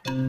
Assalamualaikum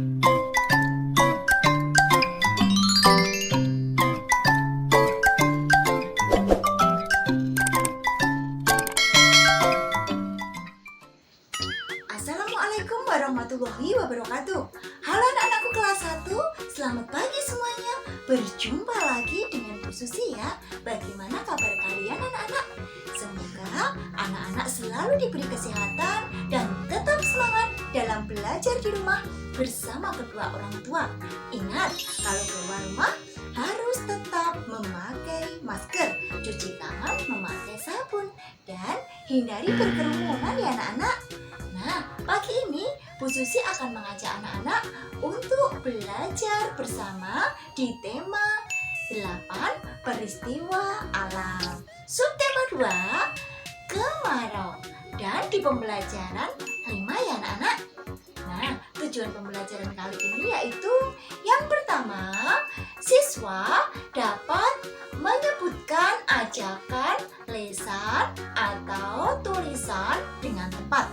warahmatullahi wabarakatuh. Halo anak-anakku kelas 1, selamat pagi semuanya. Berjumpa lagi dengan Bu Susi ya. Bagaimana kabar kalian anak-anak? Semoga anak-anak selalu diberi kesehatan dan tetap semangat dalam belajar di rumah bersama kedua orang tua. Ingat, kalau keluar rumah harus tetap memakai masker, cuci tangan memakai sabun, dan hindari berkerumunan ya anak-anak. Nah, pagi ini Bu Susi akan mengajak anak-anak untuk belajar bersama di tema 8 peristiwa alam. Subtema 2, kemarau. Dan di pembelajaran 5 ya anak-anak. Nah, tujuan pembelajaran kali ini yaitu yang pertama, siswa dapat menyebutkan ajakan, lesan, atau tulisan dengan tepat.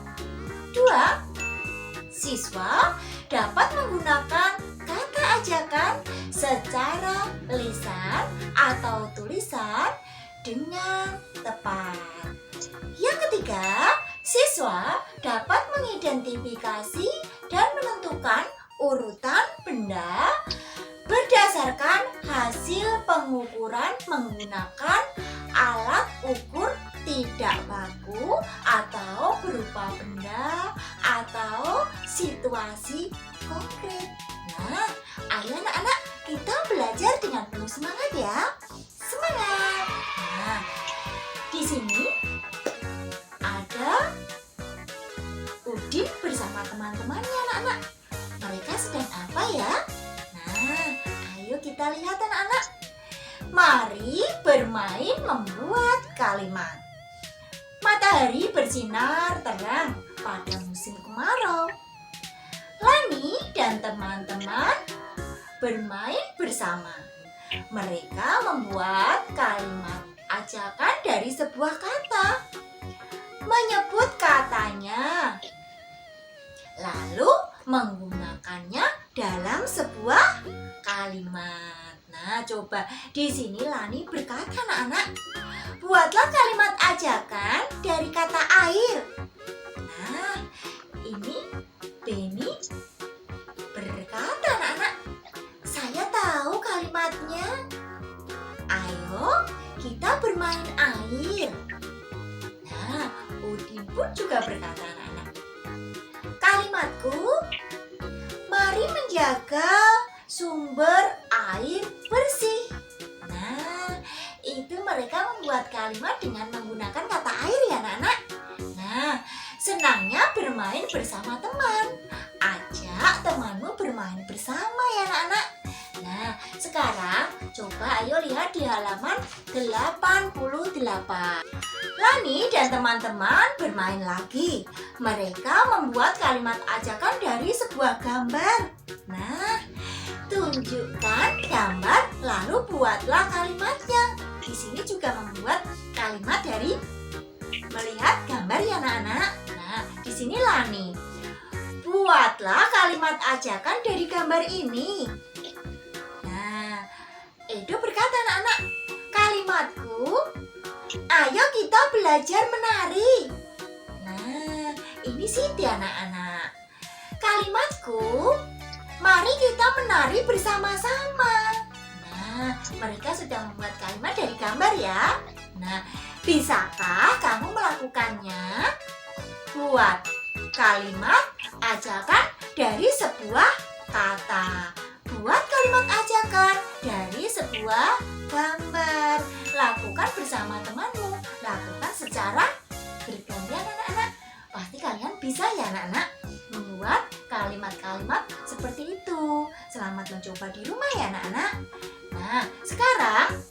2. Siswa dapat menggunakan kata ajakan secara lisan atau tulisan dengan tepat. Yang ketiga, siswa dapat mengidentifikasi dan menentukan urutan benda berdasarkan hasil pengukuran menggunakan alat ukur tidak baku atau berupa benda atau situasi konkret. Nah, ayo anak-anak, kita belajar dengan penuh semangat ya. Semangat! Nah, di sini ada Udin bersama teman-temannya anak-anak. Mereka sedang apa ya? Nah, ayo kita lihat anak-anak. Mari bermain membuat kalimat. Matahari bersinar terang pada musim kemarau. Lani dan teman-teman bermain bersama. Mereka membuat kalimat ajakan dari sebuah kata. Menyebut katanya, lalu menggunakannya dalam sebuah kalimat. Nah, coba di sini Lani berkata anak-anak, buatlah kalimat ajakan dari kata air. Nah, ini Beni berkata anak-anak, saya tahu kalimatnya. Ayo kita bermain air. Nah, Udin pun juga berkata anak-anak, kalimatku, mari menjaga sumber air bersih. Nah, itu mereka membuat kalimat dengan menggunakan kata air ya anak-anak. Nah, senangnya bermain bersama teman. Ajak temanmu bermain bersama ya anak-anak. Nah, sekarang coba ayo lihat di halaman 88. Lani dan teman-teman bermain lagi. Mereka membuat kalimat ajakan dari sebuah gambar. Nah, tunjukkan gambar lalu buatlah kalimatnya. Di sini juga membuat kalimat dari melihat gambar ya anak-anak. Nah, di sini Lani. Buatlah kalimat ajakan dari gambar ini. Nah, Edo berkata anak-anak, kalimatku, ayo kita belajar menari. Nah, ini Siti anak-anak. Kalimatku, mari kita menari bersama-sama. Nah, mereka sudah membuat kalimat dari gambar ya. Nah, bisakah kamu melakukannya? Buat kalimat ajakan dari sebuah kata. Buat kalimat ajakan dari sebuah gambar. Lakukan bersama temanmu. Lakukan secara bergantian anak-anak. Pasti kalian bisa ya anak-anak membuat kalimat-kalimat seperti itu. Selamat mencoba di rumah ya anak-anak. Nah, sekarang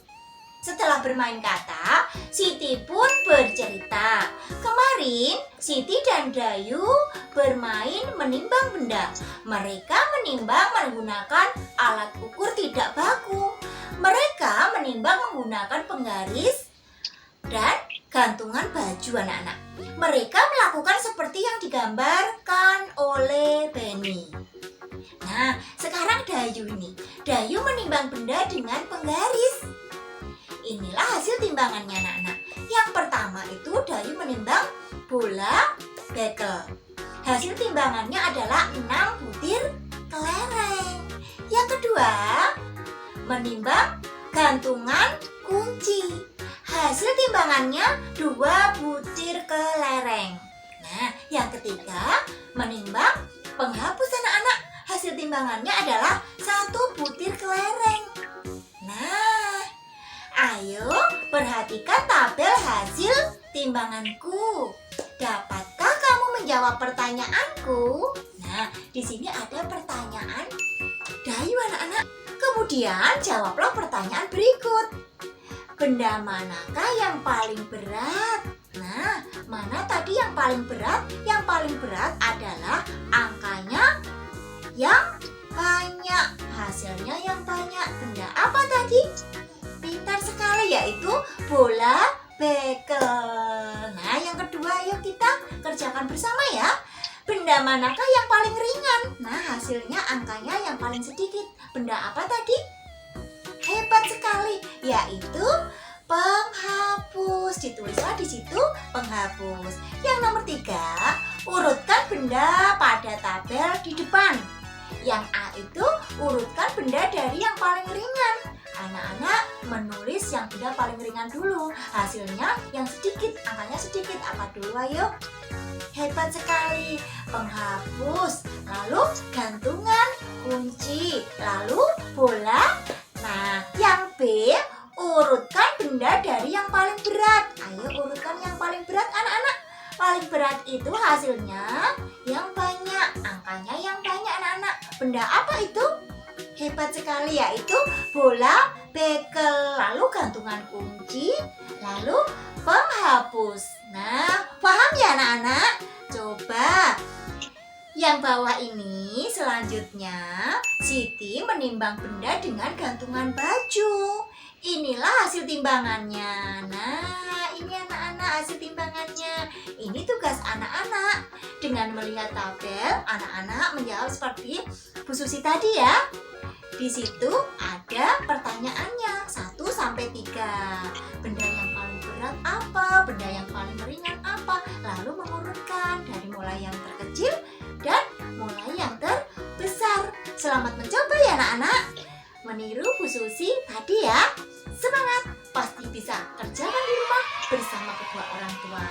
setelah bermain kata, Siti pun bercerita. Kemarin Siti dan Dayu bermain menimbang benda. Mereka menimbang menggunakan alat ukur tidak baku. Mereka menimbang menggunakan penggaris dan gantungan baju anak-anak. Mereka melakukan seperti yang digambarkan oleh Beni. Dayu ini. Dayu menimbang benda dengan penggaris. Inilah hasil timbangannya anak-anak. Yang pertama itu Dayu menimbang bola bekel. Hasil timbangannya adalah 6 butir kelereng. Yang kedua, menimbang gantungan kunci. Hasil timbangannya 2 butir kelereng. Nah, yang ketiga, menimbang penghapus anak-anak. Hasil timbangannya adalah 1 butir kelereng. Nah, ayo perhatikan tabel hasil timbanganku. Dapatkah kamu menjawab pertanyaanku? Nah, di sini ada pertanyaan Dayu anak-anak. Kemudian jawablah pertanyaan berikut. Benda manakah yang paling berat? Nah, mana tadi yang paling berat? Yang paling berat adalah angkanya yang banyak. Hasilnya yang banyak. Benda apa tadi? Pintar sekali, yaitu bola bekel. Nah, yang kedua yuk kita kerjakan bersama ya. Benda manakah yang paling ringan? Nah, hasilnya angkanya yang paling sedikit. Benda apa tadi? Hebat sekali, yaitu penghapus. Ditulislah di situ penghapus. Yang nomor 3, urutkan benda pada tabel di depan. Yang A itu urutkan benda dari yang paling ringan. Anak-anak menulis yang benda paling ringan dulu. Hasilnya yang sedikit, angkanya sedikit. Apa dulu ayo? Hebat sekali. Penghapus, lalu gantungan kunci, lalu bola. Nah, yang B, urutkan benda dari yang paling berat. Ayo urutkan yang paling berat anak-anak. Paling berat itu hasilnya yang banyak, angkanya yang banyak anak-anak. Benda apa itu? Hebat sekali, yaitu bola bekel, lalu gantungan kunci, lalu penghapus. Nah, paham ya anak-anak? Coba yang bawah ini selanjutnya Siti menimbang benda dengan gantungan baju. Inilah hasil timbangannya. Nah, ini anak-anak hasil timbangannya. Ini tugas anak-anak. Dengan melihat tabel, anak-anak menjawab seperti Bu Susi tadi ya. Di situ ada pertanyaannya 1 sampai 3. Benda yang paling berat apa? Benda yang paling ringan apa? Lalu mengurutkan dari mulai yang terkecil dan mulai yang terbesar. Selamat mencoba ya anak-anak. Meniru Bu Susi tadi ya. Semangat, pasti bisa kerjakan di rumah bersama kedua orang tua.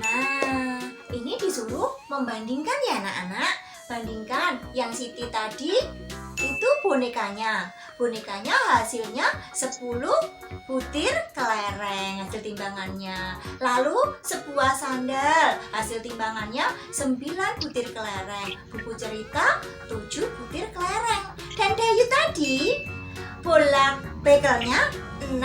Nah, ini disuruh membandingkan ya anak-anak. Bandingkan yang Siti tadi itu bonekanya. Bonekanya hasilnya 10 butir kelereng hasil timbangannya. Lalu sebuah sandal hasil timbangannya 9 butir kelereng. Buku cerita 7 butir kelereng. Dan Dayu tadi bola bekelnya 6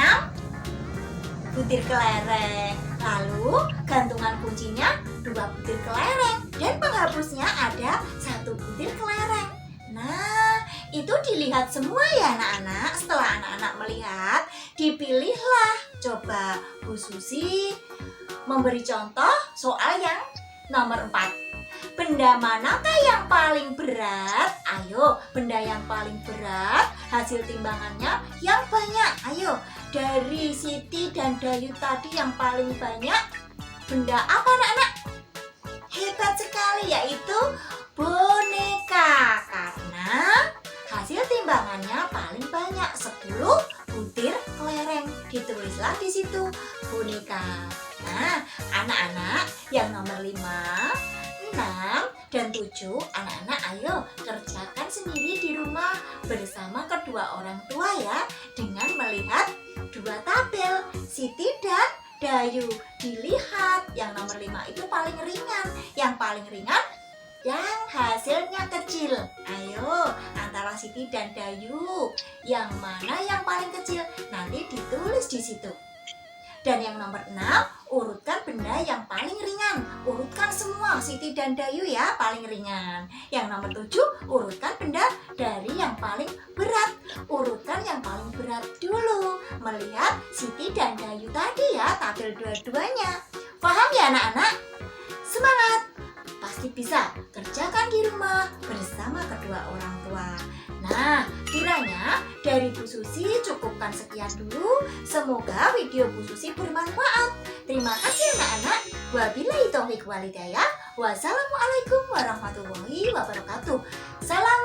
butir kelereng. Lalu gantungan kuncinya 2 butir kelereng. Dan penghapusnya ada 1 butir kelereng. Nah, itu dilihat semua ya anak-anak. Setelah anak-anak melihat, dipilihlah. Coba Bu Susi memberi contoh soal yang nomor 4. Benda manakah yang paling berat? Ayo, benda yang paling berat hasil timbangannya yang banyak. Ayo, dari Siti dan Dayu tadi yang paling banyak benda apa anak-anak? Hebat sekali, yaitu boneka. Karena hasil timbangannya paling banyak 10 butir kelereng. Ditulislah di situ boneka. Nah, anak-anak yang nomor 5, 6, dan 7, anak-anak ayo kerjakan sendiri di rumah bersama kedua orang tua ya, dengan melihat 2 tabel Siti dan Dayu. Dilihat yang nomor 5 itu paling ringan. Yang paling ringan yang hasilnya kecil. Ayo, antara Siti dan Dayu, yang mana yang paling kecil? Nanti ditulis di situ. Dan yang nomor 6, urutkan benda yang paling ringan. Urutkan semua Siti dan Dayu ya, paling ringan. Yang nomor 7, urutkan benda dari yang paling berat. Urutkan yang paling berat dulu. Melihat Siti dan Dayu tadi ya, tabel dua-duanya. Paham ya anak-anak? Semangat! meski bisa kerjakan di rumah bersama kedua orang tua. Nah, kiranya dari Bu Susi cukupkan sekian dulu. Semoga video Bu Susi bermanfaat. Terima kasih anak-anak. Wabillahi taufiq walhidayah. Wassalamualaikum warahmatullahi wabarakatuh. Salam